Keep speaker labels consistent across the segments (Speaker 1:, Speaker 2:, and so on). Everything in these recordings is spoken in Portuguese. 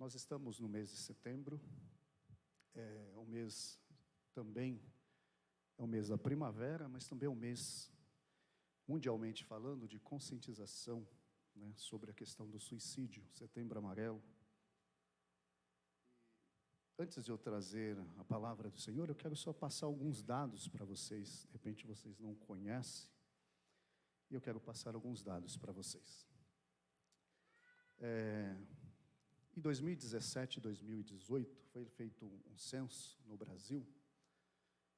Speaker 1: Nós estamos no mês de setembro, o mês também é o mês da primavera, mas também é um mês, mundialmente falando, de conscientização, né, sobre a questão do suicídio, Setembro Amarelo. Antes de eu trazer a palavra do Senhor, eu quero só passar alguns dados para vocês, de repente vocês não conhecem, e eu quero passar alguns dados para vocês. Em 2017 e 2018, foi feito um censo no Brasil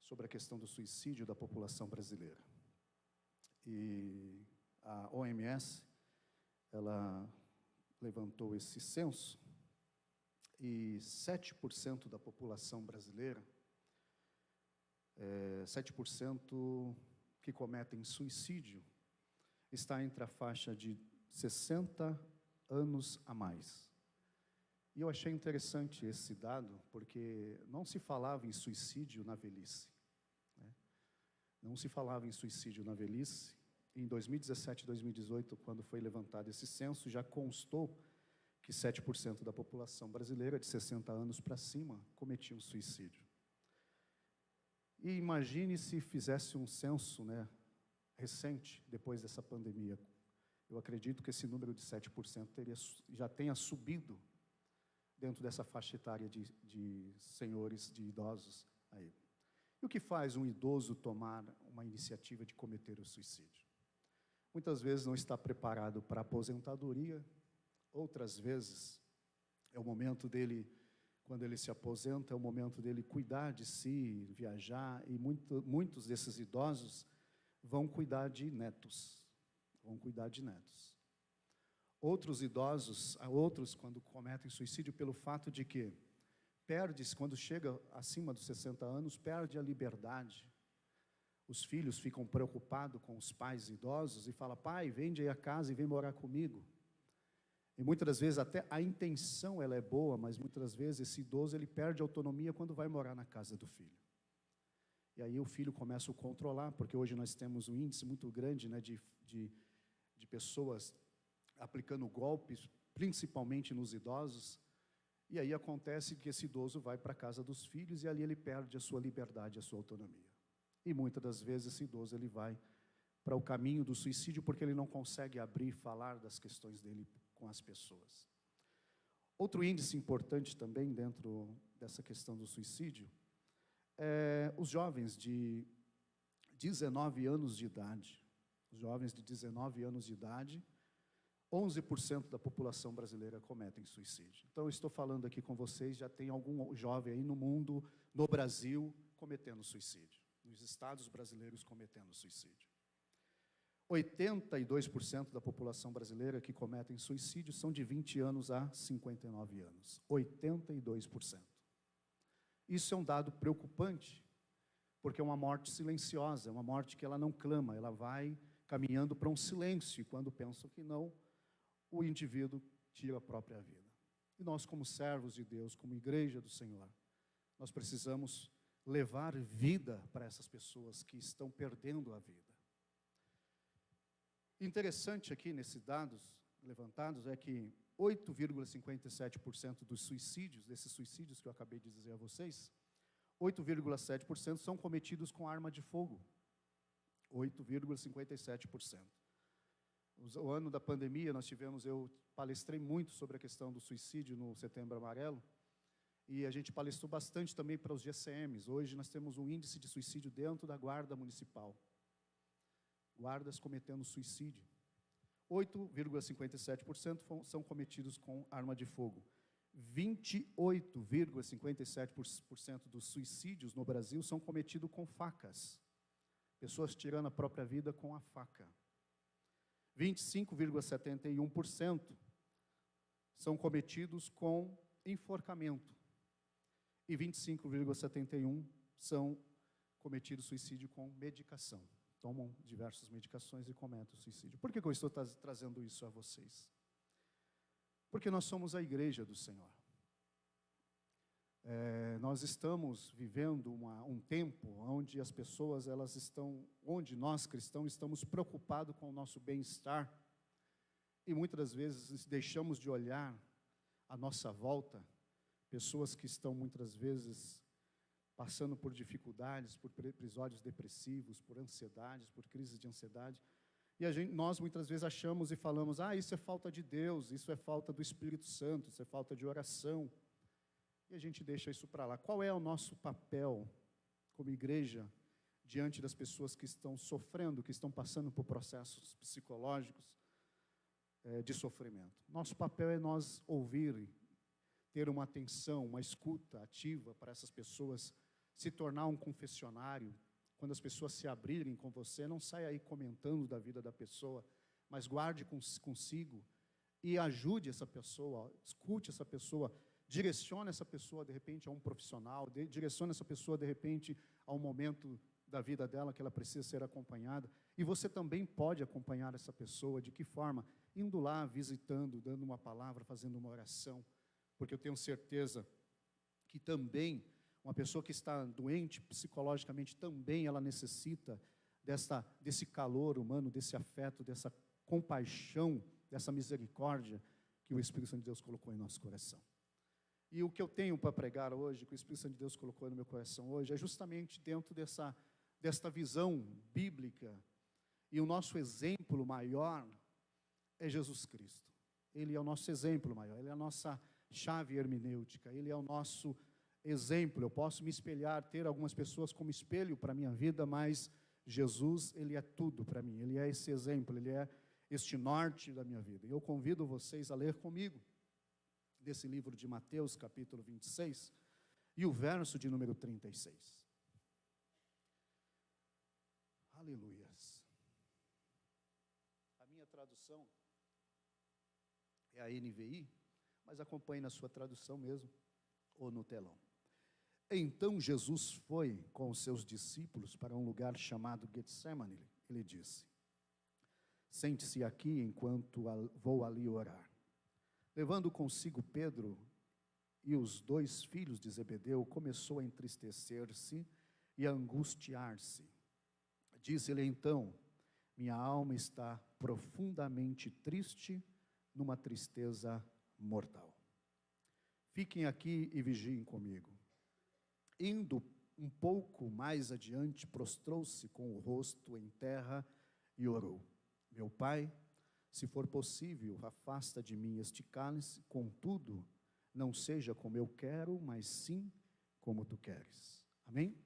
Speaker 1: sobre a questão do suicídio da população brasileira. E a OMS, ela levantou esse censo, e 7% da população brasileira, 7% que cometem suicídio, está entre a faixa de 60 anos a mais. E eu achei interessante esse dado, porque não se falava em suicídio na velhice, né? Não se falava em suicídio na velhice. Em 2017 e 2018, quando foi levantado esse censo, já constou que 7% da população brasileira, de 60 anos para cima, cometiam suicídio. E imagine se fizesse um censo, né, recente, depois dessa pandemia. Eu acredito que esse número de 7% já tenha subido dentro dessa faixa etária de senhores, de idosos aí. E o que faz um idoso tomar uma iniciativa de cometer o suicídio? Muitas vezes não está preparado para a aposentadoria, outras vezes é o momento dele, quando ele se aposenta, é o momento dele cuidar de si, viajar, e muitos desses idosos vão cuidar de netos, Outros idosos, quando cometem suicídio, pelo fato de que quando chega acima dos 60 anos, perde a liberdade. Os filhos ficam preocupados com os pais idosos e falam: pai, vende aí a casa e vem morar comigo. E muitas das vezes até a intenção ela é boa, mas muitas das vezes esse idoso ele perde a autonomia quando vai morar na casa do filho. E aí o filho começa a o controlar, porque hoje nós temos um índice muito grande, né, de pessoas aplicando golpes, principalmente nos idosos, e aí acontece que esse idoso vai para a casa dos filhos e ali ele perde a sua liberdade, a sua autonomia. E muitas das vezes esse idoso ele vai para o caminho do suicídio porque ele não consegue abrir e falar das questões dele com as pessoas. Outro índice importante também dentro dessa questão do suicídio é os jovens de 19 anos de idade. Os jovens de 19 anos de idade, 11% da população brasileira cometem suicídio. Então, eu estou falando aqui com vocês, já tem algum jovem aí no mundo, no Brasil, cometendo suicídio. Nos estados brasileiros cometendo suicídio. 82% da população brasileira que cometem suicídio são de 20 anos a 59 anos. 82%. Isso é um dado preocupante, porque é uma morte silenciosa, é uma morte que ela não clama, ela vai caminhando para um silêncio, e quando pensam que não, o indivíduo tira a própria vida. E nós, como servos de Deus, como igreja do Senhor, nós precisamos levar vida para essas pessoas que estão perdendo a vida. Interessante aqui nesses dados levantados é que 8,57% dos suicídios, desses suicídios que eu acabei de dizer a vocês, 8,7% são cometidos com arma de fogo. 8,57%. O ano da pandemia, eu palestrei muito sobre a questão do suicídio no Setembro Amarelo, e a gente palestrou bastante também para os GCMs. Hoje nós temos um índice de suicídio dentro da Guarda Municipal. Guardas cometendo suicídio. 8,57% são cometidos com arma de fogo. 28,57% dos suicídios no Brasil são cometidos com facas. Pessoas tirando a própria vida com a faca. 25,71% são cometidos com enforcamento. E 25,71% são cometidos suicídio com medicação. Tomam diversas medicações e cometem o suicídio. Por que eu estou trazendo isso a vocês? Porque nós somos a igreja do Senhor. Nós estamos vivendo um tempo onde as pessoas, onde nós cristãos estamos preocupados com o nosso bem-estar, e muitas das vezes deixamos de olhar à nossa volta, pessoas que estão muitas vezes passando por dificuldades, por episódios depressivos, por ansiedades, por crises de ansiedade, e nós muitas vezes achamos e falamos, isso é falta de Deus, isso é falta do Espírito Santo, isso é falta de oração, e a gente deixa isso para lá. Qual é o nosso papel como igreja diante das pessoas que estão sofrendo, que estão passando por processos psicológicos de sofrimento? Nosso papel é nós ouvir, ter uma atenção, uma escuta ativa para essas pessoas, se tornar um confessionário. Quando as pessoas se abrirem com você, não saia aí comentando da vida da pessoa, mas guarde consigo e ajude essa pessoa, escute essa pessoa, direcione essa pessoa, de repente, a um profissional, direcione essa pessoa, de repente, a um momento da vida dela que ela precisa ser acompanhada. E você também pode acompanhar essa pessoa. De que forma? Indo lá, visitando, dando uma palavra, fazendo uma oração, porque eu tenho certeza que também uma pessoa que está doente psicologicamente, também ela necessita desse calor humano, desse afeto, dessa compaixão, dessa misericórdia que o Espírito Santo de Deus colocou em nosso coração. E o que eu tenho para pregar hoje, que o Espírito Santo de Deus colocou no meu coração hoje, é justamente dentro desta visão bíblica. E o nosso exemplo maior é Jesus Cristo. Ele é o nosso exemplo maior, Ele é a nossa chave hermenêutica, Ele é o nosso exemplo. Eu posso me espelhar, ter algumas pessoas como espelho para a minha vida, mas Jesus, Ele é tudo para mim, Ele é esse exemplo, Ele é este norte da minha vida. E eu convido vocês a ler comigo, desse livro de Mateus, capítulo 26, e o verso de número 36. Aleluias. A minha tradução é a NVI, mas acompanhe na sua tradução mesmo, ou no telão. Então Jesus foi com os seus discípulos para um lugar chamado Getsemane. Ele disse: sente-se aqui enquanto vou ali orar. Levando consigo Pedro e os 2 filhos de Zebedeu, começou a entristecer-se e a angustiar-se. Disse-lhe então: minha alma está profundamente triste, numa tristeza mortal. Fiquem aqui e vigiem comigo. Indo um pouco mais adiante, prostrou-se com o rosto em terra e orou: meu Pai, se for possível, afasta de mim este cálice, contudo, não seja como eu quero, mas sim como tu queres. Amém?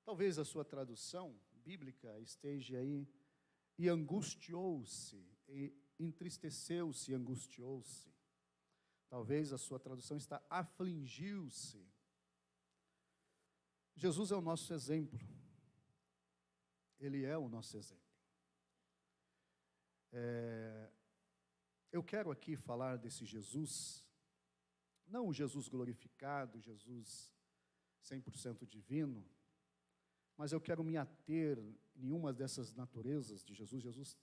Speaker 1: Talvez a sua tradução bíblica esteja aí, e angustiou-se, e entristeceu-se, angustiou-se. Talvez a sua tradução está afligiu-se. Jesus é o nosso exemplo. Ele é o nosso exemplo. Eu quero aqui falar desse Jesus, não o Jesus glorificado, Jesus 100% divino, mas eu quero me ater em uma dessas naturezas de Jesus. Jesus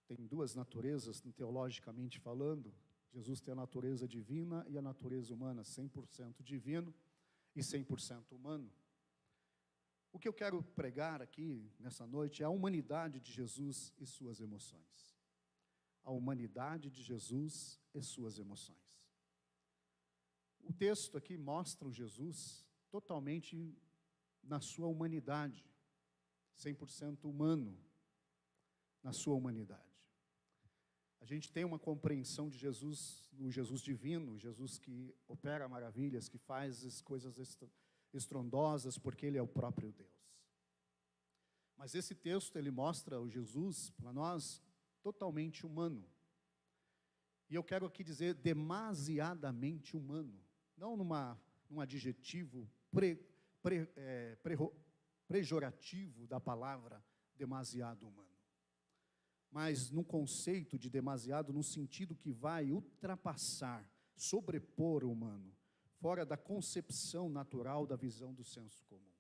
Speaker 1: tem 2 naturezas, teologicamente falando. Jesus tem a natureza divina e a natureza humana, 100% divino e 100% humano. O que eu quero pregar aqui nessa noite é a humanidade de Jesus e suas emoções. A humanidade de Jesus e suas emoções. O texto aqui mostra o Jesus totalmente na sua humanidade, 100% humano, na sua humanidade. A gente tem uma compreensão de Jesus, o Jesus divino, o Jesus que opera maravilhas, que faz as coisas estrondosas, porque Ele é o próprio Deus. Mas esse texto, ele mostra o Jesus, para nós, totalmente humano. E eu quero aqui dizer demasiadamente humano, não num adjetivo pejorativo da palavra demasiado humano, mas no conceito de demasiado, no sentido que vai ultrapassar, sobrepor o humano, fora da concepção natural da visão do senso comum.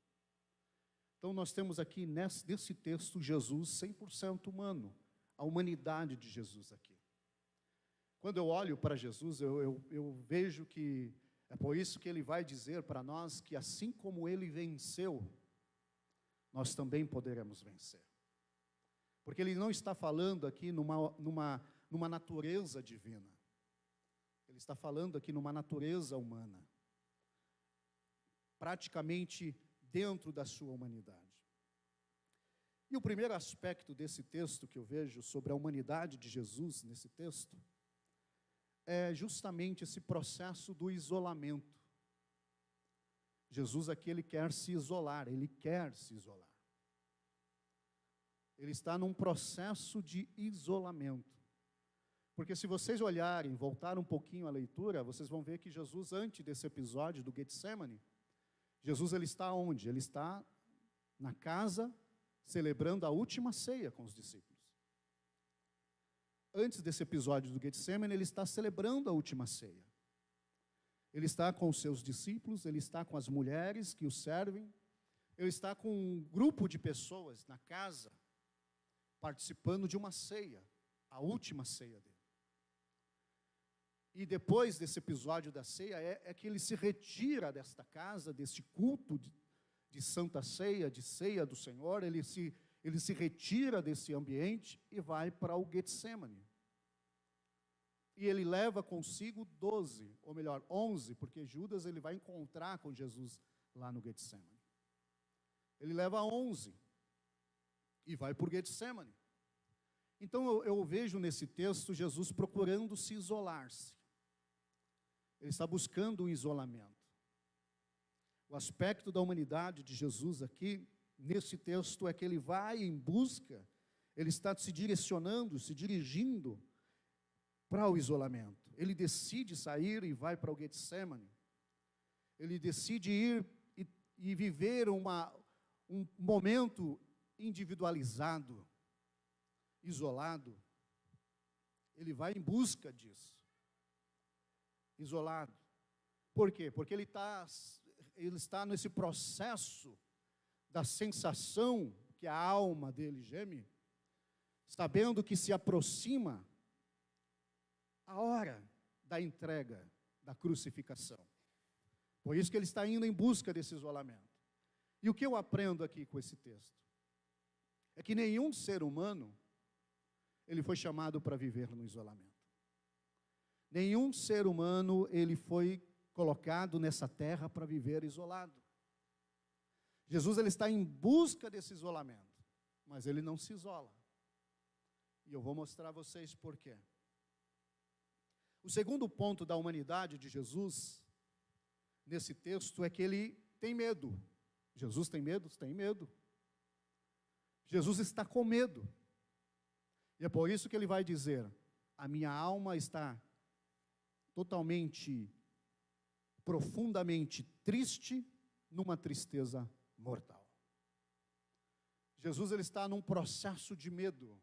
Speaker 1: Então nós temos aqui nesse texto Jesus 100% humano, a humanidade de Jesus aqui. Quando eu olho para Jesus, eu vejo que é por isso que Ele vai dizer para nós que assim como Ele venceu, nós também poderemos vencer. Porque Ele não está falando aqui numa natureza divina. Ele está falando aqui numa natureza humana, praticamente dentro da sua humanidade. E o primeiro aspecto desse texto que eu vejo sobre a humanidade de Jesus, nesse texto, é justamente esse processo do isolamento. Jesus aqui, ele quer se isolar, ele quer se isolar. Ele está num processo de isolamento. Porque se vocês olharem, voltar um pouquinho à leitura, vocês vão ver que Jesus, antes desse episódio do Getsemane, Jesus, ele está onde? Ele está na casa, celebrando a última ceia com os discípulos. Antes desse episódio do Getsemane, ele está celebrando a última ceia. Ele está com os seus discípulos, ele está com as mulheres que o servem, ele está com um grupo de pessoas na casa, participando de uma ceia, a última ceia dele. E depois desse episódio da ceia, é que ele se retira desta casa, desse culto de santa ceia, de ceia do Senhor, ele se retira desse ambiente e vai para o Getsemane. E ele leva consigo 12, ou melhor, 11, porque Judas ele vai encontrar com Jesus lá no Getsemane. Ele leva 11 e vai para o Getsemane. Então eu vejo nesse texto Jesus procurando se isolar-se. Ele está buscando um isolamento. O aspecto da humanidade de Jesus aqui, nesse texto, é que ele vai em busca, ele está se direcionando, se dirigindo para o isolamento. Ele decide sair e vai para o Getsemane. Ele decide ir e viver um momento individualizado, isolado. Ele vai em busca disso. Isolado. Por quê? Porque ele está nesse processo da sensação que a alma dele geme, sabendo que se aproxima a hora da entrega, da crucificação. Por isso que ele está indo em busca desse isolamento. E o que eu aprendo aqui com esse texto? É que nenhum ser humano, ele foi chamado para viver no isolamento. Nenhum ser humano, ele foi colocado nessa terra para viver isolado. Jesus, ele está em busca desse isolamento, mas ele não se isola. E eu vou mostrar a vocês por quê. O segundo ponto da humanidade de Jesus, nesse texto, é que ele tem medo. Jesus tem medo? Tem medo. Jesus está com medo. E é por isso que ele vai dizer, a minha alma está totalmente, profundamente triste, numa tristeza mortal. Jesus, ele está num processo de medo.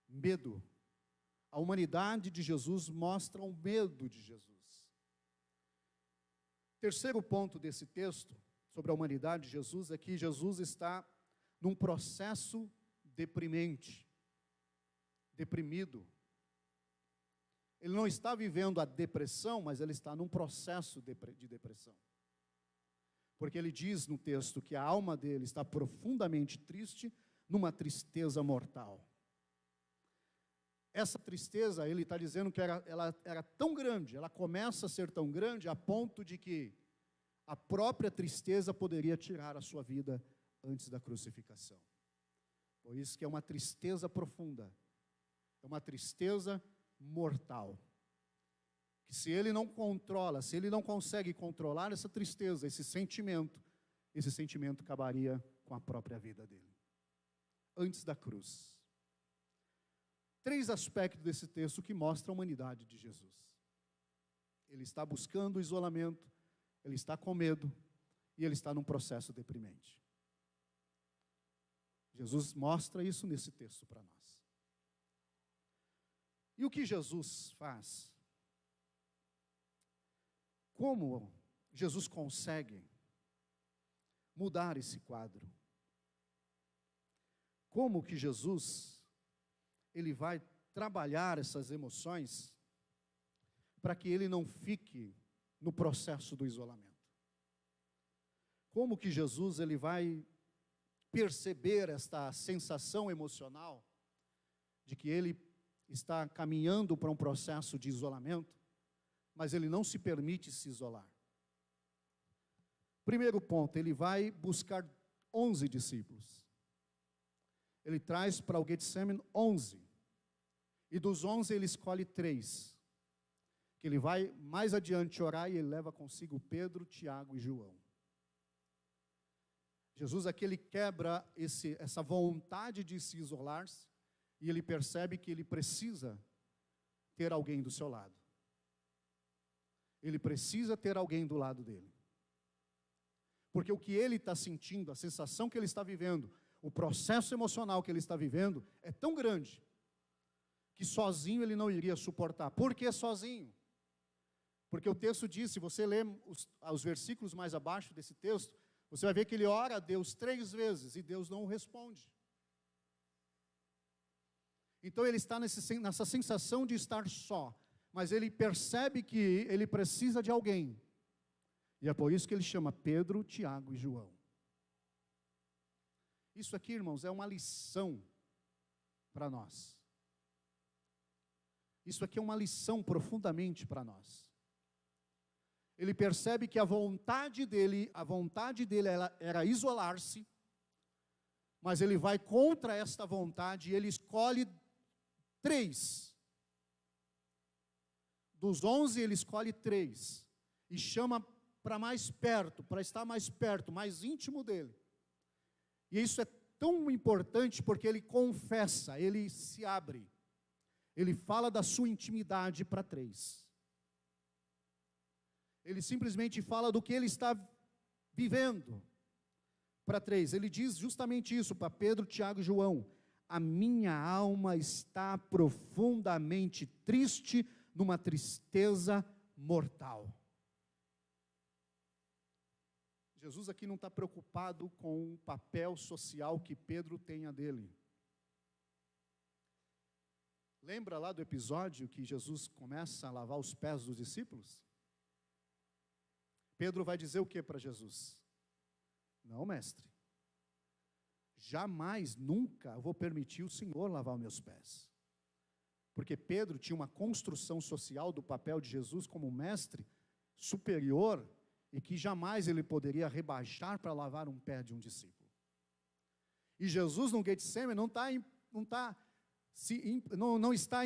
Speaker 1: Medo. A humanidade de Jesus mostra o medo de Jesus. Terceiro ponto desse texto, sobre a humanidade de Jesus, é que Jesus está num processo deprimente, deprimido. Ele não está vivendo a depressão, mas ele está num processo de depressão. Porque ele diz no texto que a alma dele está profundamente triste, numa tristeza mortal. Essa tristeza, ele está dizendo que ela era tão grande, ela começa a ser tão grande, a ponto de que a própria tristeza poderia tirar a sua vida antes da crucificação. Por isso que é uma tristeza profunda, é uma tristeza mortal. Que se ele não controla, se ele não consegue controlar essa tristeza, esse sentimento acabaria com a própria vida dele. Antes da cruz. 3 aspectos desse texto que mostram a humanidade de Jesus. Ele está buscando o isolamento, ele está com medo e ele está num processo deprimente. Jesus mostra isso nesse texto para nós. E o que Jesus faz? Como Jesus consegue mudar esse quadro? Como que Jesus, ele vai trabalhar essas emoções para que ele não fique no processo do isolamento? Como que Jesus, ele vai perceber esta sensação emocional de que ele está caminhando para um processo de isolamento, mas ele não se permite se isolar. Primeiro ponto, ele vai buscar 11 discípulos. Ele traz para o Getsemane 11. E dos 11 ele escolhe 3. Que ele vai mais adiante orar e ele leva consigo Pedro, Tiago e João. Jesus aqui ele quebra essa vontade de se isolar e ele percebe que ele precisa ter alguém do seu lado. Ele precisa ter alguém do lado dele. Porque o que ele está sentindo, a sensação que ele está vivendo, o processo emocional que ele está vivendo é tão grande que sozinho ele não iria suportar. Por que sozinho? Porque o texto diz, se você ler os versículos mais abaixo desse texto, você vai ver que ele ora a Deus 3 vezes e Deus não o responde. Então ele está nessa sensação de estar só, mas ele percebe que ele precisa de alguém. E é por isso que ele chama Pedro, Tiago e João. Isso aqui, irmãos, é uma lição para nós. Isso aqui é uma lição profundamente para nós. Ele percebe que a vontade dele era isolar-se, mas ele vai contra esta vontade e ele escolhe 3. Dos 11 ele escolhe 3 e chama para mais perto, para estar mais perto, mais íntimo dele. E isso é tão importante porque ele confessa, ele se abre. Ele fala da sua intimidade para 3. Ele simplesmente fala do que ele está vivendo para 3. Ele diz justamente isso para Pedro, Tiago e João. A minha alma está profundamente triste, numa tristeza mortal. Jesus aqui não está preocupado com o papel social que Pedro tenha dele. Lembra lá do episódio que Jesus começa a lavar os pés dos discípulos? Pedro vai dizer o que para Jesus? Não, mestre. Jamais, nunca eu vou permitir o Senhor lavar os meus pés. Porque Pedro tinha uma construção social do papel de Jesus como mestre superior e que jamais ele poderia rebaixar para lavar um pé de um discípulo. E Jesus no Getsemane não está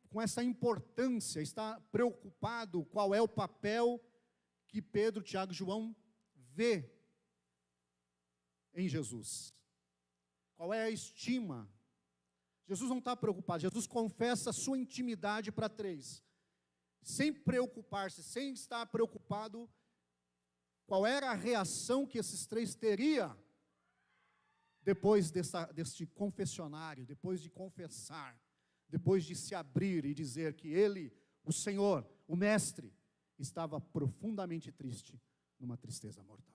Speaker 1: com essa importância, está preocupado qual é o papel que Pedro, Tiago e João vê em Jesus. Qual é a estima? Jesus não está preocupado, Jesus confessa a sua intimidade para 3, sem preocupar-se, sem estar preocupado qual era a reação que esses 3 teriam depois deste confessionário, depois de confessar, depois de se abrir e dizer que ele, o Senhor, o Mestre, estava profundamente triste, numa tristeza mortal.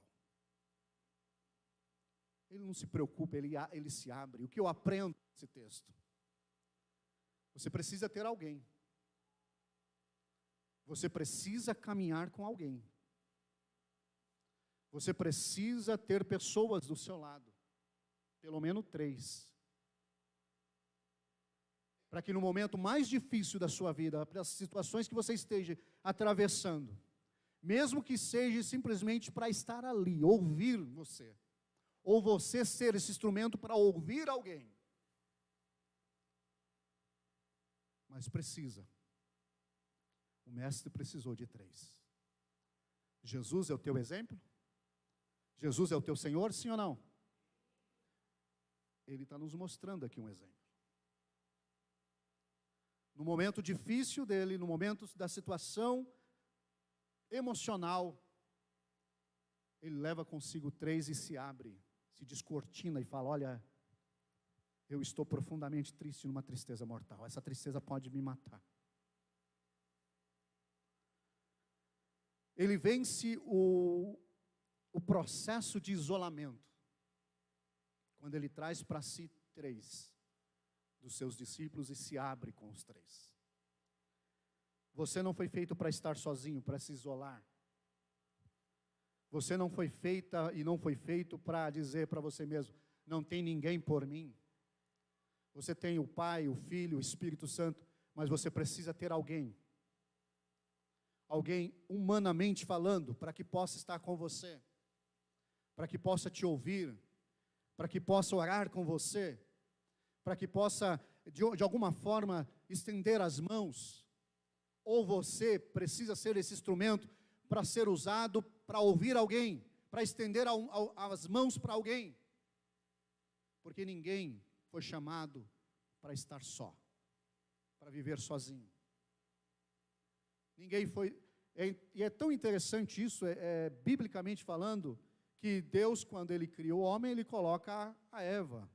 Speaker 1: Ele não se preocupa, ele se abre. O que eu aprendo nesse texto? Você precisa ter alguém. Você precisa caminhar com alguém. Você precisa ter pessoas do seu lado. Pelo menos 3. Para que no momento mais difícil da sua vida, para as situações que você esteja atravessando, mesmo que seja simplesmente para estar ali, ouvir você, ou você ser esse instrumento para ouvir alguém, mas precisa. O mestre precisou de 3. Jesus é o teu exemplo? Jesus é o teu Senhor, sim ou não? Ele está nos mostrando aqui um exemplo. No momento difícil dele, no momento da situação emocional, ele leva consigo 3 e se abre, se descortina e fala: olha, eu estou profundamente triste, numa tristeza mortal, essa tristeza pode me matar. Ele vence o processo de isolamento, quando ele traz para si 3 dos seus discípulos e se abre com os 3. Você não foi feito para estar sozinho, para se isolar. Você não foi feita e não foi feito para dizer para você mesmo: não tem ninguém por mim. Você tem o Pai, o Filho, o Espírito Santo Mas você precisa ter alguém humanamente falando, para que possa estar com você, para que possa te ouvir, para que possa orar com você, para que possa, de alguma forma, estender as mãos. Ou você precisa ser esse instrumento para ser usado, para ouvir alguém, para estender as mãos para alguém. Porque ninguém foi chamado para estar só, para viver sozinho. Ninguém foi, e é tão interessante isso, biblicamente falando, que Deus, quando Ele criou o homem, Ele coloca a Eva,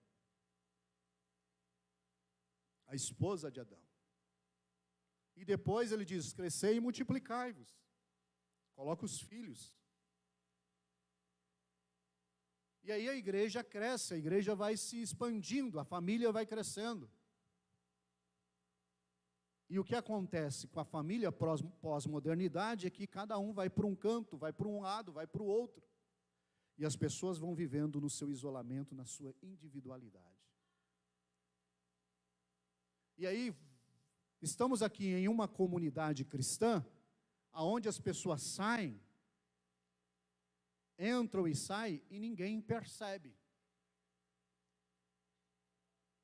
Speaker 1: a esposa de Adão. E depois Ele diz, crescei e multiplicai-vos. Coloca os filhos. E aí a igreja cresce, a igreja vai se expandindo, a família vai crescendo. E o que acontece com a família pós-modernidade é que cada um vai para um canto, vai para um lado, vai para o outro. E as pessoas vão vivendo no seu isolamento, na sua individualidade. E aí, estamos aqui em uma comunidade cristã, onde as pessoas saem, entram e saem, e ninguém percebe.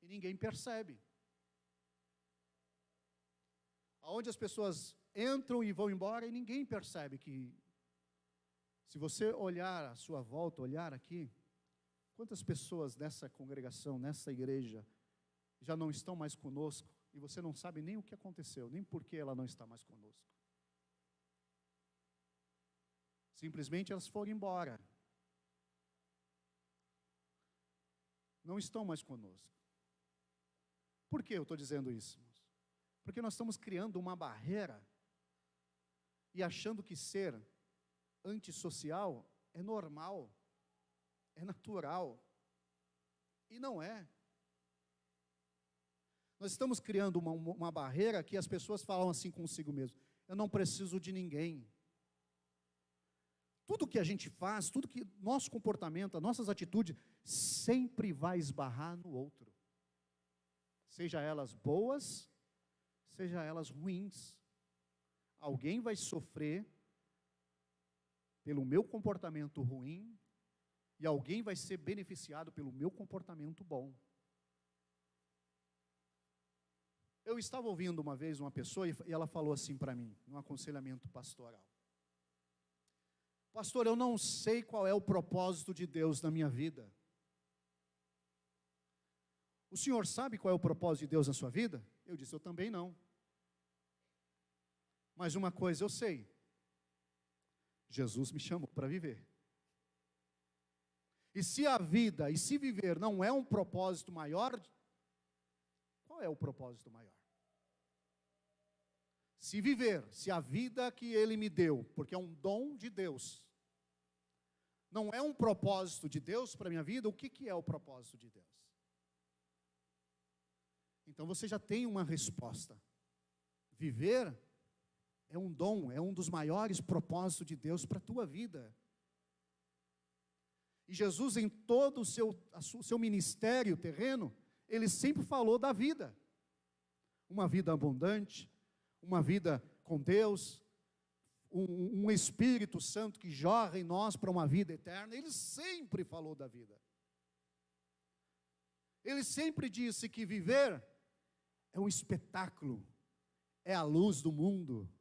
Speaker 1: E ninguém percebe. Onde as pessoas entram e vão embora, e ninguém percebe que, se você olhar à sua volta, olhar aqui, quantas pessoas nessa congregação, nessa igreja, já não estão mais conosco, e você não sabe nem o que aconteceu, nem por que ela não está mais conosco. Simplesmente elas foram embora. Não estão mais conosco. Por que eu estou dizendo isso? Porque nós estamos criando uma barreira e achando que ser antissocial é normal, é natural, e não é. Nós estamos criando uma barreira que as pessoas falam assim consigo mesmo, eu não preciso de ninguém. Tudo que a gente faz, tudo que nosso comportamento, as nossas atitudes, sempre vai esbarrar no outro. Seja elas boas, seja elas ruins. Alguém vai sofrer pelo meu comportamento ruim e alguém vai ser beneficiado pelo meu comportamento bom. Eu estava ouvindo uma vez uma pessoa e ela falou assim para mim, num aconselhamento pastoral. Pastor, eu não sei qual é o propósito de Deus na minha vida. O senhor sabe qual é o propósito de Deus na sua vida? Eu disse, eu também não. Mas uma coisa eu sei. Jesus me chamou para viver. E se a vida, e se viver não é um propósito maior, qual é o propósito maior? Se viver, se a vida que Ele me deu, porque é um dom de Deus, não é um propósito de Deus para a minha vida, o que é o propósito de Deus? Então você já tem uma resposta. Viver é um dom, é um dos maiores propósitos de Deus para a tua vida. E Jesus, em todo o seu ministério terreno, Ele sempre falou da vida. Uma vida abundante, uma vida com Deus, um Espírito Santo que jorra em nós para uma vida eterna. Ele sempre falou da vida. Ele sempre disse que viver é um espetáculo, é a luz do mundo,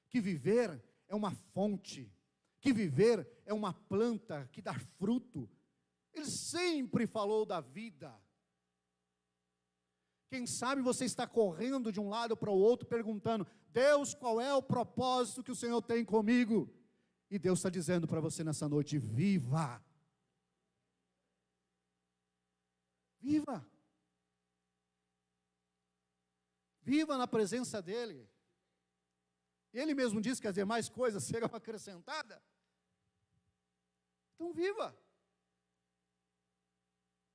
Speaker 1: que viver é uma fonte, que viver é uma planta que dá fruto. Ele sempre falou da vida. Quem sabe você está correndo de um lado para o outro, perguntando, Deus, qual é o propósito que o Senhor tem comigo? E Deus está dizendo para você nessa noite, viva. Viva. Viva na presença dEle. Ele mesmo disse que as demais coisas serão acrescentadas. Então viva.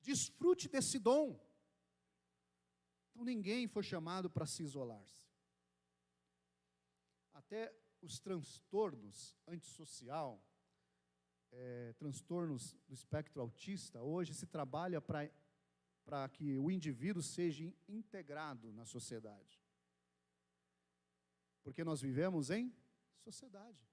Speaker 1: Desfrute desse dom. Então ninguém foi chamado para se isolar-se. Até os transtornos antissocial, transtornos do espectro autista, hoje se trabalha para que o indivíduo seja integrado na sociedade. Porque nós vivemos em sociedade.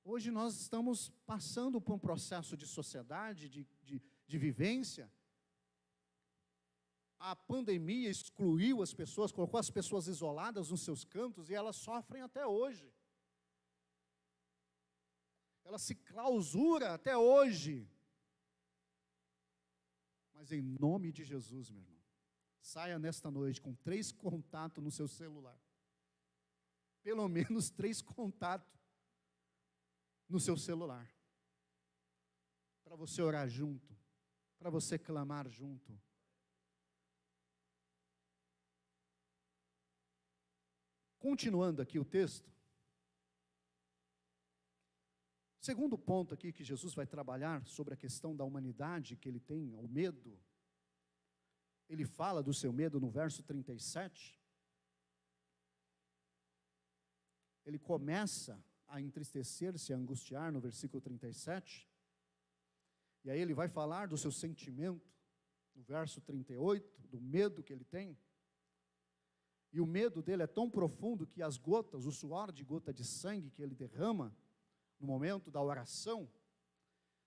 Speaker 1: Hoje nós estamos passando por um processo de sociedade, de vivência. A pandemia excluiu as pessoas, colocou as pessoas isoladas nos seus cantos, e elas sofrem até hoje. Ela se clausura até hoje. Mas em nome de Jesus, meu irmão, saia nesta noite com 3 contatos no seu celular. Pelo menos 3 contatos no seu celular. Para você orar junto, para você clamar junto. Continuando aqui o texto, segundo ponto aqui que Jesus vai trabalhar sobre a questão da humanidade que ele tem, o medo. Ele fala do seu medo no verso 37. Ele começa a entristecer-se, a angustiar no versículo 37. E aí ele vai falar do seu sentimento no verso 38, do medo que ele tem. E o medo dele é tão profundo que as gotas, o suor de gota de sangue que ele derrama no momento da oração,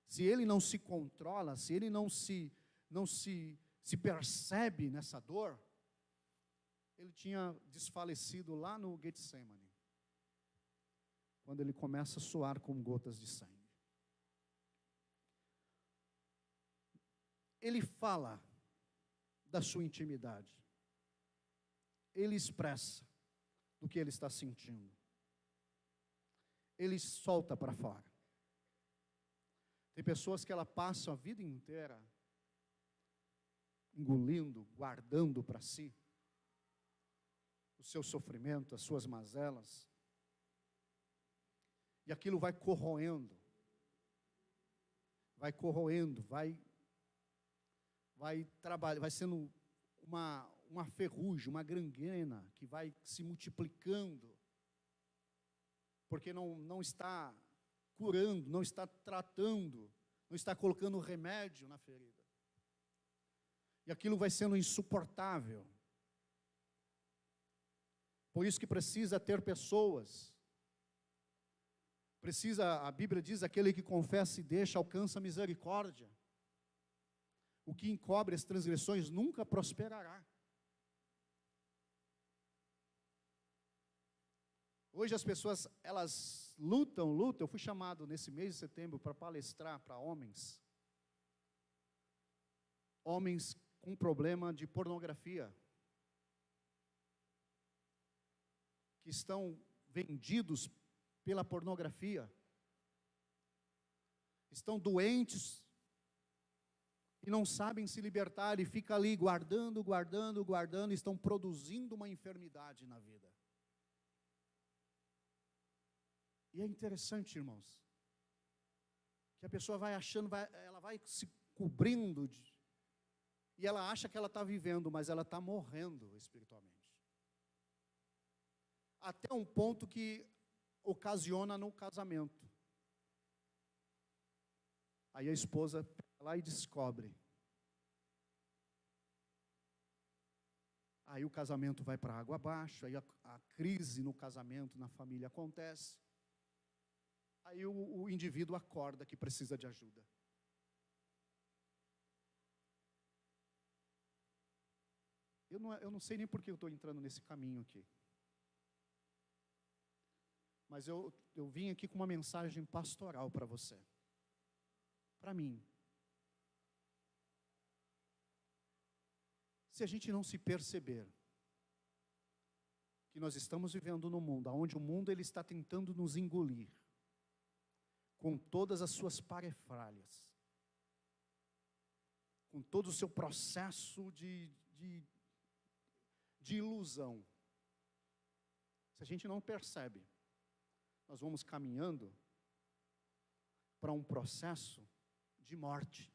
Speaker 1: se ele não se controla, se ele não se percebe nessa dor, ele tinha desfalecido lá no Getsemane, quando ele começa a suar com gotas de sangue. Ele fala da sua intimidade. Ele expressa do que ele está sentindo. Ele solta para fora. Tem pessoas que ela passam a vida inteira engolindo, guardando para si o seu sofrimento, as suas mazelas. E aquilo vai corroendo, vai sendo uma ferrugem, uma gangrena que vai se multiplicando, porque não está curando, não está tratando, não está colocando remédio na ferida. E aquilo vai sendo insuportável. Por isso que precisa ter pessoas. A Bíblia diz, aquele que confessa e deixa, alcança misericórdia. O que encobre as transgressões nunca prosperará. Hoje as pessoas, elas lutam. Eu fui chamado nesse mês de setembro para palestrar para homens com problema de pornografia, que estão vendidos pela pornografia, estão doentes e não sabem se libertar, e fica ali guardando, e estão produzindo uma enfermidade na vida. E é interessante, irmãos, que a pessoa vai achando, ela vai se cobrindo, e ela acha que ela está vivendo, mas ela está morrendo espiritualmente. Até um ponto que ocasiona no casamento. Aí a esposa vai lá e descobre. Aí o casamento vai para água abaixo, aí a crise no casamento, na família acontece. Aí o indivíduo acorda que precisa de ajuda. Eu não sei nem por que eu estou entrando nesse caminho aqui. Mas eu vim aqui com uma mensagem pastoral para você. Para mim. Se a gente não se perceber que nós estamos vivendo num mundo onde o mundo ele está tentando nos engolir, com todas as suas parefalhas, com todo o seu processo de ilusão. Se a gente não percebe, nós vamos caminhando para um processo de morte.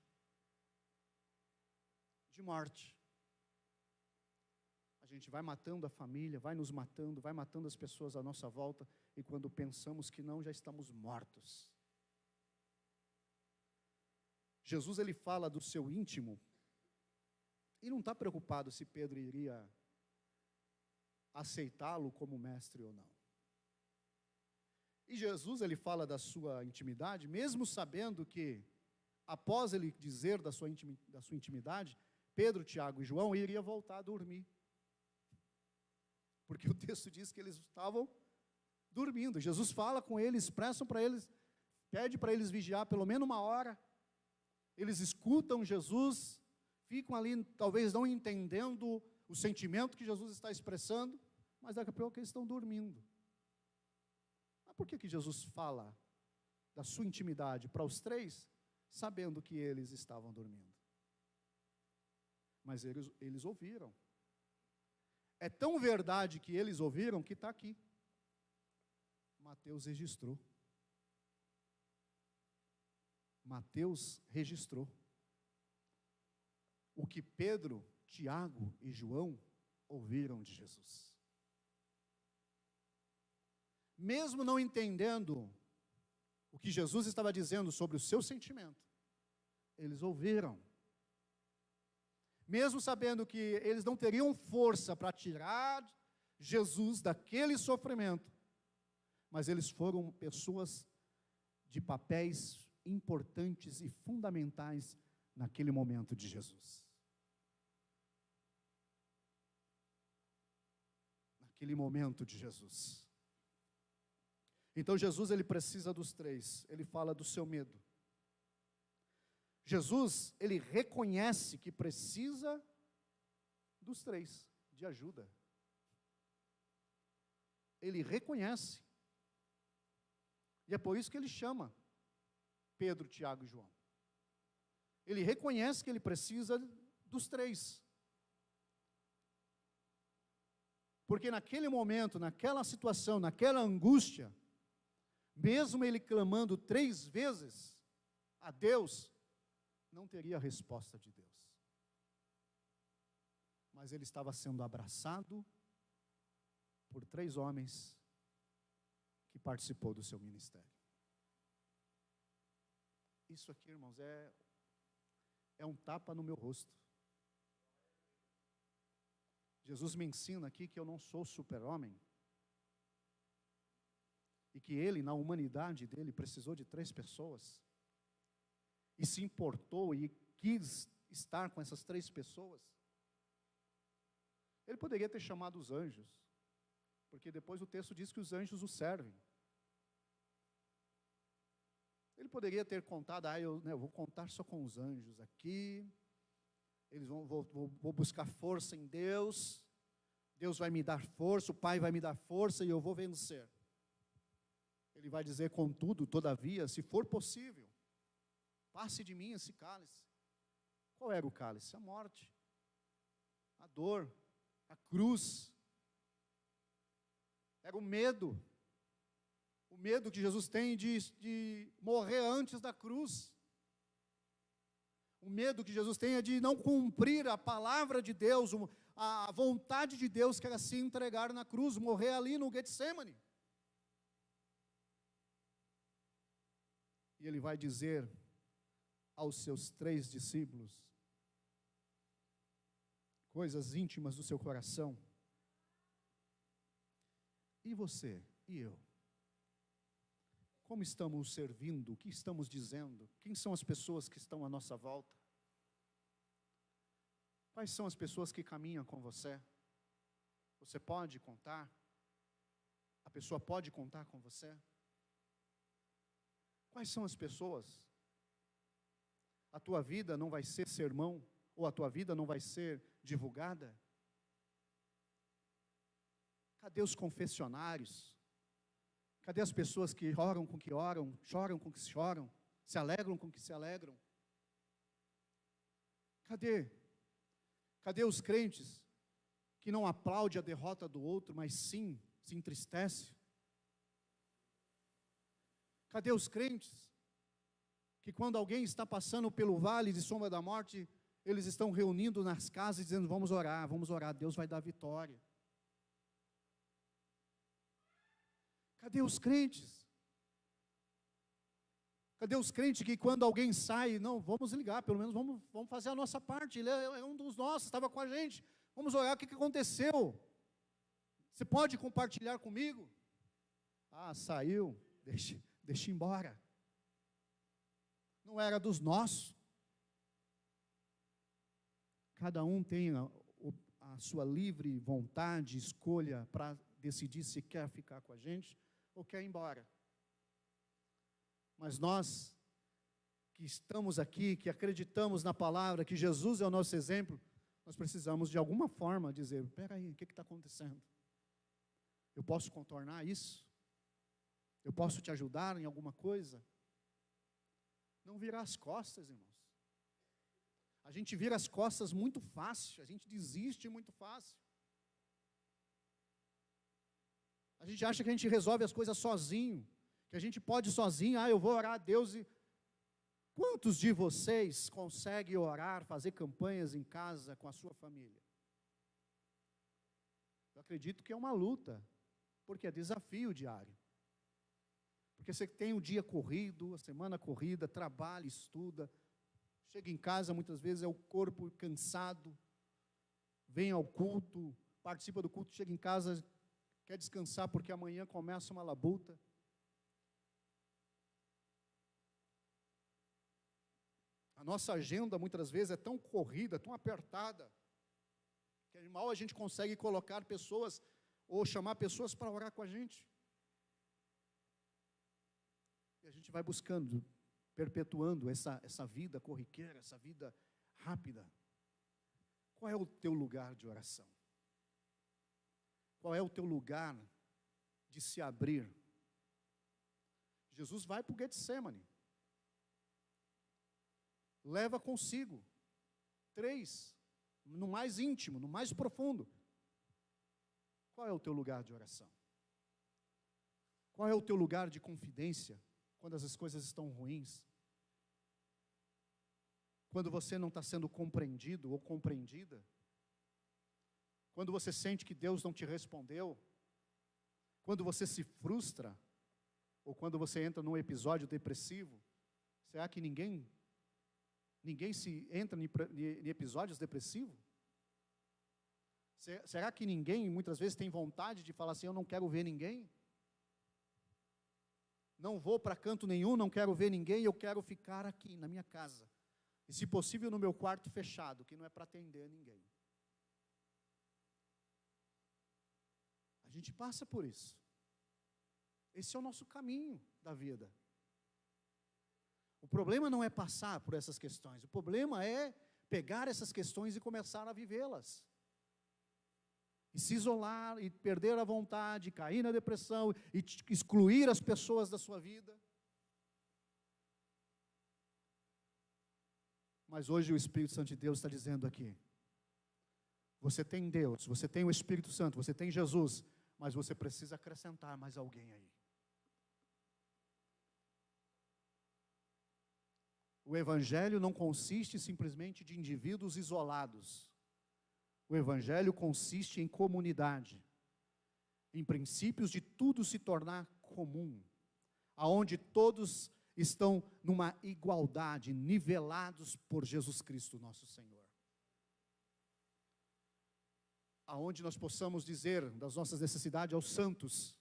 Speaker 1: De morte. A gente vai matando a família, vai nos matando, vai matando as pessoas à nossa volta, e quando pensamos que não, já estamos mortos. Jesus, ele fala do seu íntimo, e não está preocupado se Pedro iria aceitá-lo como mestre ou não. E Jesus, ele fala da sua intimidade, mesmo sabendo que, após ele dizer da sua intimidade, Pedro, Tiago e João iriam voltar a dormir. Porque o texto diz que eles estavam dormindo. Jesus fala com eles, expressa para eles, pede para eles vigiar pelo menos 1 hora. Eles escutam Jesus, ficam ali, talvez não entendendo o sentimento que Jesus está expressando, mas daqui a pouco eles estão dormindo. Mas por que Jesus fala da sua intimidade para os 3, sabendo que eles estavam dormindo? Mas eles ouviram. É tão verdade que eles ouviram que está aqui. Mateus registrou. Mateus registrou o que Pedro, Tiago e João ouviram de Jesus. Mesmo não entendendo o que Jesus estava dizendo sobre o seu sentimento, eles ouviram. Mesmo sabendo que eles não teriam força para tirar Jesus daquele sofrimento, mas eles foram pessoas de papéis importantes e fundamentais naquele momento de Jesus. Naquele momento de Jesus. Então Jesus, ele precisa dos 3, ele fala do seu medo. Jesus, ele reconhece que precisa dos 3, de ajuda. Ele reconhece. E é por isso que ele chama Pedro, Tiago e João. Ele reconhece que ele precisa dos 3. Porque naquele momento, naquela situação, naquela angústia, mesmo ele clamando 3 vezes a Deus, não teria a resposta de Deus. Mas ele estava sendo abraçado por 3 homens que participou do seu ministério. Isso aqui, irmãos, é um tapa no meu rosto. Jesus me ensina aqui que eu não sou super-homem. E que ele, na humanidade dele, precisou de 3 pessoas. E se importou e quis estar com essas 3 pessoas. Ele poderia ter chamado os anjos. Porque depois o texto diz que os anjos o servem. Ele poderia ter contado, eu vou contar só com os anjos aqui. Vou buscar força em Deus. Deus vai me dar força, o Pai vai me dar força e eu vou vencer. Ele vai dizer, contudo, todavia, se for possível, passe de mim esse cálice. Qual era o cálice? A morte, a dor, a cruz. Era o medo que Jesus tem de morrer antes da cruz. O medo que Jesus tem é de não cumprir a palavra de Deus, a vontade de Deus, que era se entregar na cruz, morrer ali no Getsemane. E ele vai dizer aos seus 3 discípulos coisas íntimas do seu coração. E você e eu? Como estamos servindo? O que estamos dizendo? Quem são as pessoas que estão à nossa volta? Quais são as pessoas que caminham com você? Você pode contar? A pessoa pode contar com você? Quais são as pessoas? A tua vida não vai ser sermão, ou a tua vida não vai ser divulgada? Cadê os confessionários? Cadê as pessoas que oram com que oram, choram com que choram, se alegram com que se alegram? Cadê? Cadê os crentes que não aplaudem a derrota do outro, mas sim se entristece? Cadê os crentes que quando alguém está passando pelo vale de sombra da morte, eles estão reunindo nas casas dizendo, vamos orar, Deus vai dar vitória. Cadê os crentes? Cadê os crentes que quando alguém sai, não, vamos ligar, pelo menos vamos fazer a nossa parte, ele é um dos nossos, estava com a gente, vamos orar, o que aconteceu? Você pode compartilhar comigo? Ah, saiu, deixa embora. Não era dos nossos. Cada um tem a sua livre vontade, escolha para decidir se quer ficar com a gente ou quer ir embora. Mas nós que estamos aqui, que acreditamos na palavra, que Jesus é o nosso exemplo, nós precisamos de alguma forma dizer, espera aí, o que está acontecendo? Eu posso contornar isso? Eu posso te ajudar em alguma coisa? Não virar as costas, irmãos. A gente vira as costas muito fácil, a gente desiste muito fácil. A gente acha que a gente resolve as coisas sozinho, que a gente pode sozinho, eu vou orar a Deus e... Quantos de vocês conseguem orar, fazer campanhas em casa com a sua família? Eu acredito que é uma luta, porque é desafio diário. Porque você tem o dia corrido, a semana corrida, trabalha, estuda, chega em casa, muitas vezes é o corpo cansado, vem ao culto, participa do culto, chega em casa, quer descansar porque amanhã começa uma labuta. A nossa agenda, muitas vezes, é tão corrida, tão apertada, que mal a gente consegue colocar pessoas, ou chamar pessoas para orar com a gente. E a gente vai buscando, perpetuando essa vida corriqueira, essa vida rápida. Qual é o teu lugar de oração? Qual é o teu lugar de se abrir? Jesus vai para o Getsemane. Leva consigo 3, no mais íntimo, no mais profundo. Qual é o teu lugar de oração? Qual é o teu lugar de confidência quando as coisas estão ruins? Quando você não está sendo compreendido ou compreendida? Quando você sente que Deus não te respondeu? Quando você se frustra? Ou quando você entra num episódio depressivo? Será que ninguém se entra em episódios depressivos? Será que ninguém, muitas vezes, tem vontade de falar assim, eu não quero ver ninguém? Não vou para canto nenhum, não quero ver ninguém, eu quero ficar aqui, na minha casa. E, se possível, no meu quarto fechado, que não é para atender ninguém. A gente passa por isso. Esse é o nosso caminho da vida. O problema não é passar por essas questões, o problema é pegar essas questões e começar a vivê-las. E se isolar, e perder a vontade, cair na depressão, e excluir as pessoas da sua vida. Mas hoje o Espírito Santo de Deus está dizendo aqui, você tem Deus, você tem o Espírito Santo, você tem Jesus, mas você precisa acrescentar mais alguém aí. O Evangelho não consiste simplesmente de indivíduos isolados. O Evangelho consiste em comunidade, em princípios de tudo se tornar comum, aonde todos estão numa igualdade, nivelados por Jesus Cristo, nosso Senhor. Aonde nós possamos dizer das nossas necessidades aos santos,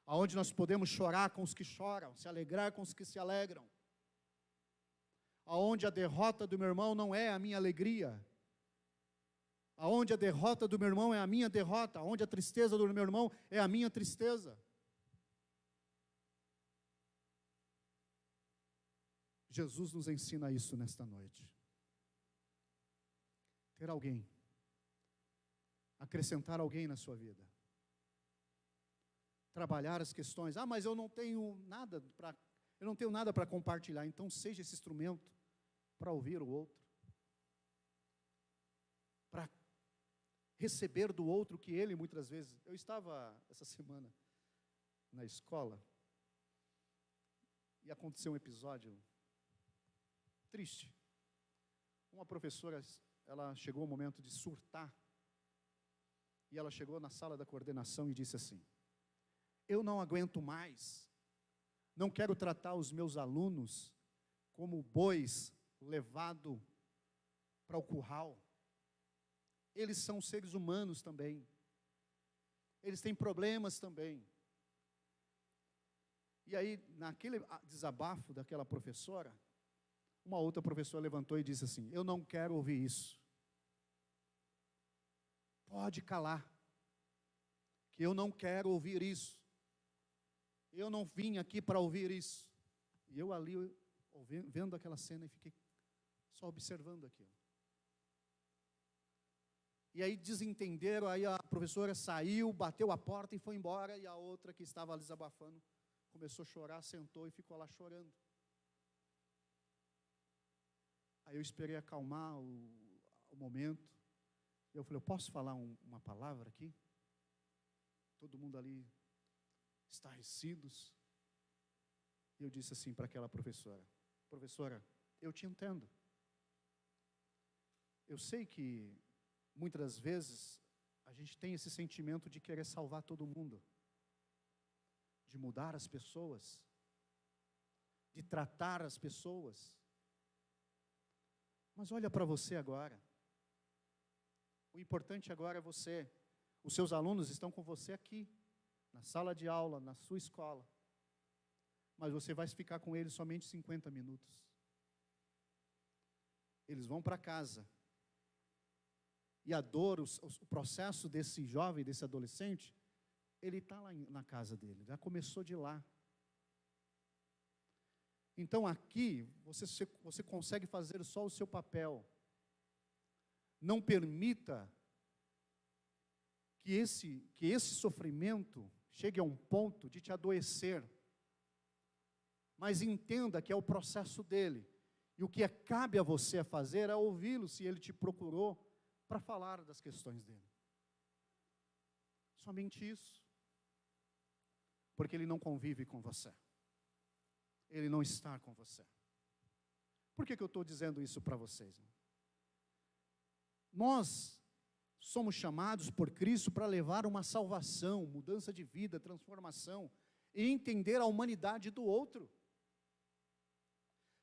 Speaker 1: aonde nós podemos chorar com os que choram, se alegrar com os que se alegram, aonde a derrota do meu irmão não é a minha alegria, aonde a derrota do meu irmão é a minha derrota, aonde a tristeza do meu irmão é a minha tristeza. Jesus nos ensina isso nesta noite. Ter alguém, acrescentar alguém na sua vida. Trabalhar as questões, mas eu não tenho nada para compartilhar, então seja esse instrumento para ouvir o outro, para receber do outro que ele muitas vezes... Eu estava essa semana na escola e aconteceu um episódio triste. Uma professora, ela chegou ao momento de surtar e ela chegou na sala da coordenação e disse assim: eu não aguento mais, não quero tratar os meus alunos como bois levado para o curral. eles são seres humanos também. Eles têm problemas também. E aí, naquele desabafo daquela professora, uma outra professora levantou e disse assim: eu não quero ouvir isso. Pode calar, que eu não quero ouvir isso. Eu não vim aqui para ouvir isso. E eu ali, vendo aquela cena, e fiquei só observando aquilo. E aí desentenderam, aí a professora saiu, bateu a porta e foi embora, e a outra que estava ali desabafando, começou a chorar, sentou e ficou lá chorando. Aí eu esperei acalmar o momento, e eu falei: eu posso falar uma palavra aqui? Todo mundo ali estarrecidos. E eu disse assim para aquela professora: professora, eu te entendo. Eu sei que muitas das vezes a gente tem esse sentimento de querer salvar todo mundo, de mudar as pessoas, de tratar as pessoas. Mas olha para você agora. O importante agora é você. Os seus alunos estão com você aqui, na sala de aula, na sua escola. Mas você vai ficar com eles somente 50 minutos. Eles vão para casa. E a dor, o processo desse jovem, desse adolescente, ele está lá na casa dele, já começou de lá. Então aqui, você consegue fazer só o seu papel. Não permita que esse sofrimento chegue a um ponto de te adoecer. Mas entenda que é o processo dele. E o que cabe a você a fazer é ouvi-lo, se ele te procurou para falar das questões dele. Somente isso. Porque ele não convive com você. Ele não está com você. Por que eu estou dizendo isso para vocês? Nós somos chamados por Cristo para levar uma salvação, mudança de vida, transformação, e entender a humanidade do outro.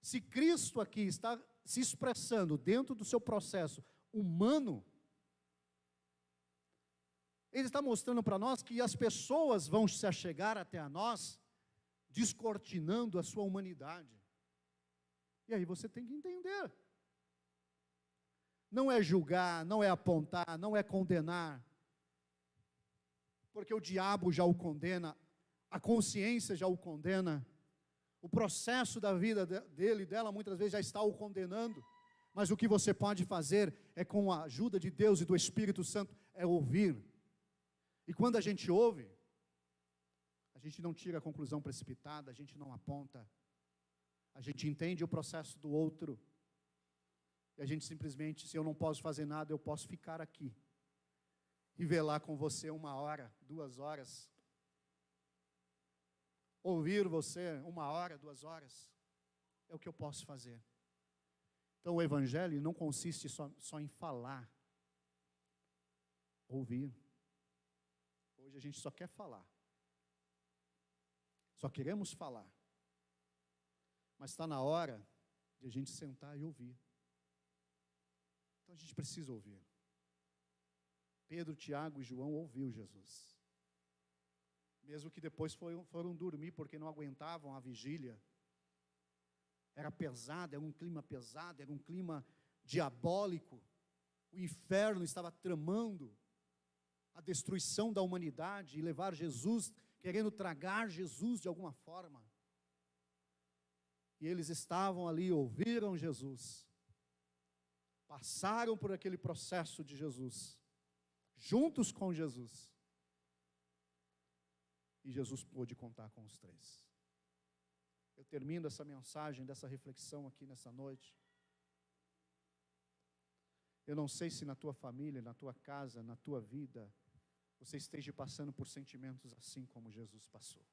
Speaker 1: Se Cristo aqui está se expressando dentro do seu processo humano, Ele está mostrando para nós que as pessoas vão se achegar até a nós, descortinando a sua humanidade. E aí você tem que entender. Não é julgar, não é apontar, não é condenar, porque o diabo já o condena, a consciência já o condena, o processo da vida dele e dela muitas vezes já está o condenando, mas o que você pode fazer é, com a ajuda de Deus e do Espírito Santo, é ouvir. E quando a gente ouve, a gente não tira a conclusão precipitada, a gente não aponta, a gente entende o processo do outro, e a gente simplesmente, se eu não posso fazer nada, eu posso ficar aqui e velar com você 1 hora, 2 horas, ouvir você 1 hora, 2 horas, é o que eu posso fazer. Então o Evangelho não consiste só em falar, ouvir. Hoje a gente só quer falar, só queremos falar, mas está na hora de a gente sentar e ouvir. Então a gente precisa ouvir. Pedro, Tiago e João ouviu Jesus. Mesmo que depois foram dormir porque não aguentavam a vigília. Era pesado, era um clima pesado, era um clima diabólico. O inferno estava tramando a destruição da humanidade e levar Jesus, querendo tragar Jesus de alguma forma. E eles estavam ali, ouviram Jesus. Passaram por aquele processo de Jesus, juntos com Jesus, e Jesus pôde contar com os 3. Eu termino essa mensagem, dessa reflexão aqui nessa noite. Eu não sei se na tua família, na tua casa, na tua vida, você esteja passando por sentimentos assim como Jesus passou.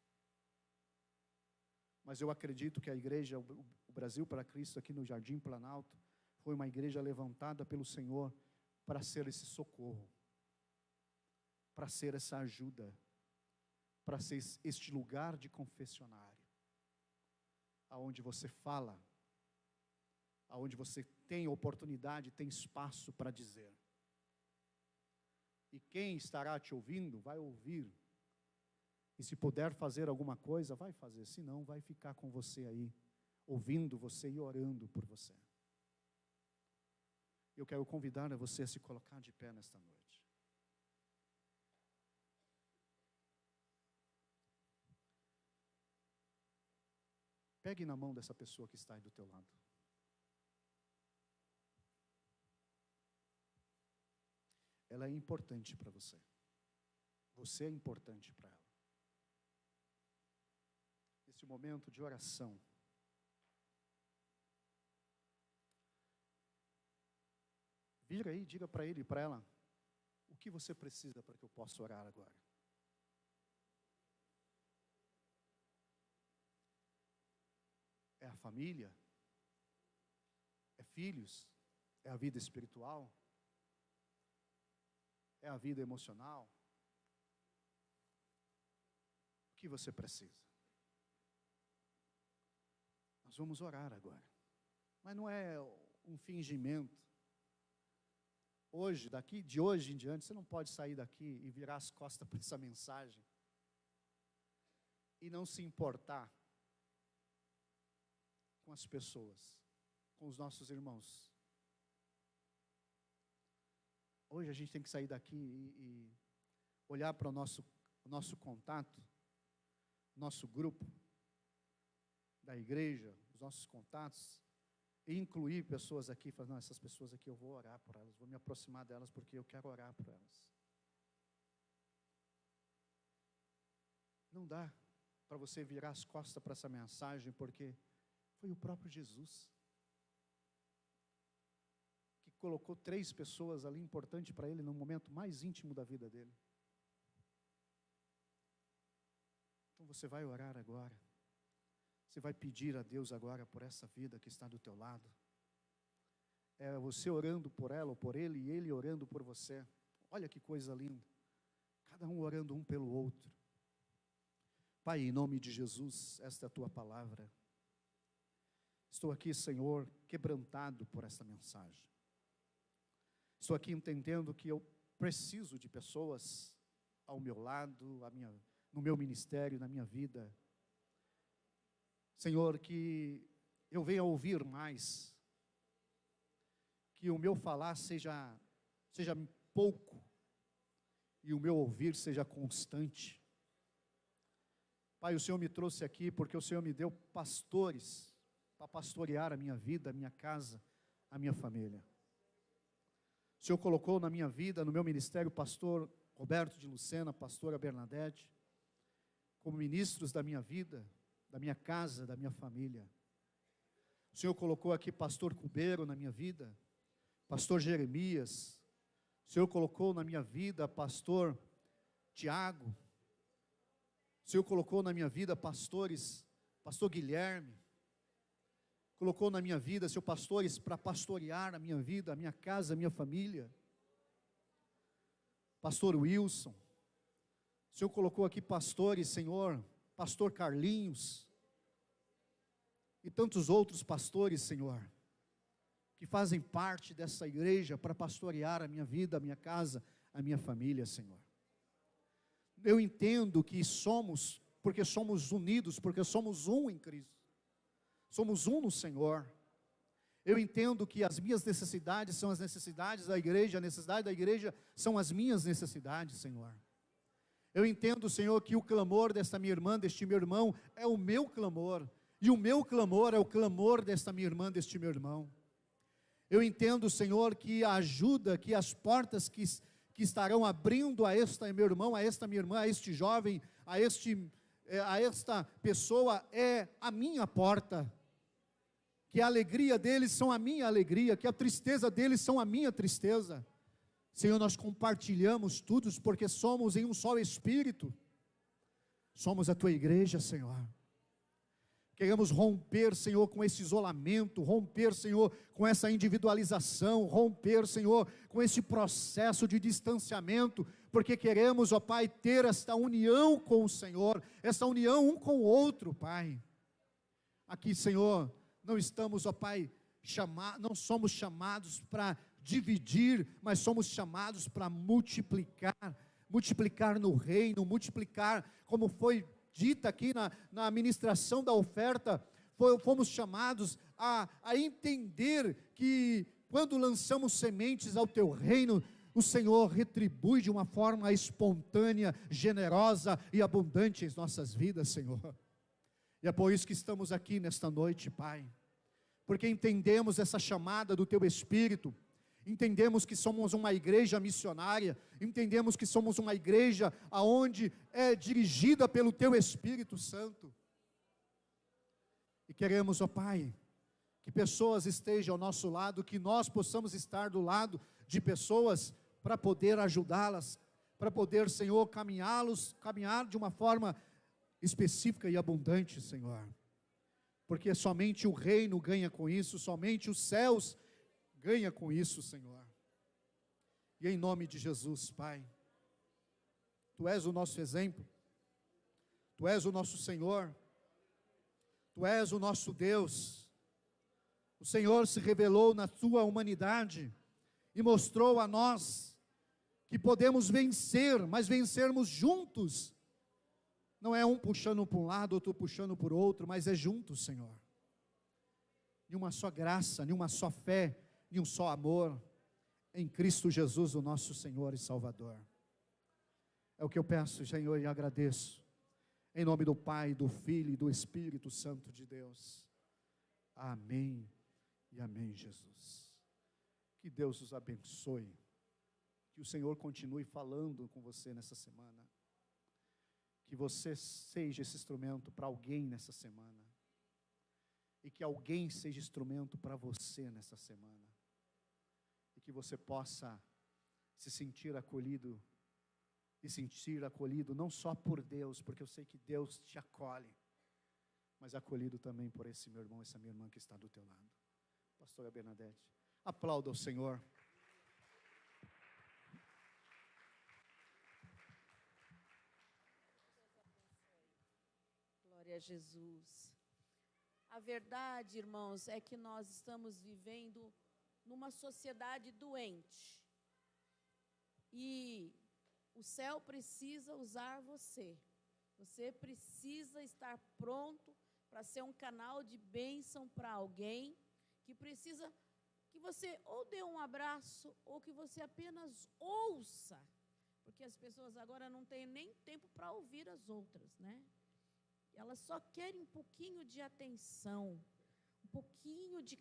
Speaker 1: Mas eu acredito que a igreja, o Brasil para Cristo, aqui no Jardim Planalto, foi uma igreja levantada pelo Senhor para ser esse socorro, para ser essa ajuda, para ser este lugar de confessionário, aonde você fala, aonde você tem oportunidade, tem espaço para dizer. E quem estará te ouvindo, vai ouvir. E se puder fazer alguma coisa, vai fazer. Se não, vai ficar com você aí, ouvindo você e orando por você. Eu quero convidar a você a se colocar de pé nesta noite. Pegue na mão dessa pessoa que está aí do teu lado. Ela é importante para você. Você é importante para ela. Nesse momento de oração, vira aí, diga para ele e para ela, o que você precisa para que eu possa orar agora? É a família? É filhos? É a vida espiritual? É a vida emocional? O que você precisa? Nós vamos orar agora. Mas não é um fingimento. De hoje em diante, você não pode sair daqui e virar as costas para essa mensagem e não se importar com as pessoas, com os nossos irmãos. Hoje a gente tem que sair daqui e olhar para o nosso contato, nosso grupo da igreja, os nossos contatos, e incluir pessoas aqui, falar, não, essas pessoas aqui eu vou orar por elas, vou me aproximar delas porque eu quero orar por elas. Não dá para você virar as costas para essa mensagem, porque foi o próprio Jesus que colocou 3 pessoas ali importantes para ele no momento mais íntimo da vida dele. Então você vai orar agora. Você vai pedir a Deus agora por essa vida que está do teu lado. É você orando por ela ou por ele, e ele orando por você. Olha que coisa linda. Cada um orando um pelo outro. Pai, em nome de Jesus, esta é a tua palavra. Estou aqui, Senhor, quebrantado por esta mensagem. Estou aqui entendendo que eu preciso de pessoas ao meu lado, no meu ministério, na minha vida. Senhor, que eu venha ouvir mais, que o meu falar seja pouco, e o meu ouvir seja constante. Pai, o Senhor me trouxe aqui porque o Senhor me deu pastores, para pastorear a minha vida, a minha casa, a minha família. O Senhor colocou na minha vida, no meu ministério, o pastor Roberto de Lucena, a pastora Bernadette, como ministros da minha vida, da minha casa, da minha família. O Senhor colocou aqui pastor Cubeiro na minha vida, pastor Jeremias. O Senhor colocou na minha vida pastor Tiago. O Senhor colocou na minha vida pastores, pastor Guilherme. Colocou na minha vida, Senhor, pastores para pastorear a minha vida, a minha casa, a minha família. Pastor Wilson. O Senhor colocou aqui pastores, Senhor, pastor Carlinhos, e tantos outros pastores, Senhor, que fazem parte dessa igreja para pastorear a minha vida, a minha casa, a minha família, Senhor. Eu entendo que somos, porque somos unidos, porque somos um em Cristo. Somos um no Senhor. Eu entendo que as minhas necessidades são as necessidades da igreja, a necessidade da igreja são as minhas necessidades, Senhor. Eu entendo, Senhor, que o clamor desta minha irmã, deste meu irmão, é o meu clamor, e o meu clamor é o clamor desta minha irmã, deste meu irmão. Eu entendo, Senhor, que a ajuda, que as portas que estarão abrindo a este meu irmão, a esta minha irmã, a este jovem, a esta pessoa, é a minha porta. Que a alegria deles são a minha alegria, que a tristeza deles são a minha tristeza. Senhor, nós compartilhamos tudo, porque somos em um só Espírito. Somos a Tua igreja, Senhor. Queremos romper, Senhor, com esse isolamento, romper, Senhor, com essa individualização, romper, Senhor, com esse processo de distanciamento, porque queremos, ó Pai, ter esta união com o Senhor, essa união um com o outro, Pai. Aqui, Senhor, não estamos, ó Pai, não somos chamados para dividir, mas somos chamados para multiplicar no reino, multiplicar, como foi dita aqui na ministração da oferta, fomos chamados a entender que quando lançamos sementes ao teu reino, o Senhor retribui de uma forma espontânea, generosa e abundante em nossas vidas, Senhor. E é por isso que estamos aqui nesta noite, Pai, porque entendemos essa chamada do teu Espírito, entendemos que somos uma igreja missionária, entendemos que somos uma igreja aonde é dirigida pelo teu Espírito Santo. E queremos, ó Pai, que pessoas estejam ao nosso lado, que nós possamos estar do lado de pessoas para poder ajudá-las, para poder, Senhor, caminhar de uma forma específica e abundante, Senhor. Porque somente o reino ganha com isso, somente os céus ganha com isso, Senhor. E em nome de Jesus, Pai, Tu és o nosso exemplo, Tu és o nosso Senhor, Tu és o nosso Deus. O Senhor se revelou na Tua humanidade e mostrou a nós que podemos vencer, mas vencermos juntos. Não é um puxando para um lado, outro puxando por outro, mas é juntos, Senhor. Em uma só graça, em uma só fé, em um só amor, em Cristo Jesus, o nosso Senhor e Salvador. É o que eu peço, Senhor, e agradeço. Em nome do Pai, do Filho e do Espírito Santo de Deus. Amém e amém, Jesus. Que Deus os abençoe. Que o Senhor continue falando com você nessa semana. Que você seja esse instrumento para alguém nessa semana. E que alguém seja instrumento para você nessa semana. E que você possa se sentir acolhido. E sentir acolhido não só por Deus, porque eu sei que Deus te acolhe, mas acolhido também por esse meu irmão, essa minha irmã que está do teu lado. Pastora Bernadette, aplauda o Senhor.
Speaker 2: Glória a Jesus. A verdade, irmãos, é que nós estamos vivendo numa sociedade doente. E o céu precisa usar você. Você precisa estar pronto para ser um canal de bênção para alguém que precisa que você ou dê um abraço ou que você apenas ouça. Porque as pessoas agora não têm nem tempo para ouvir as outras, né? Elas só querem um pouquinho de atenção, um pouquinho de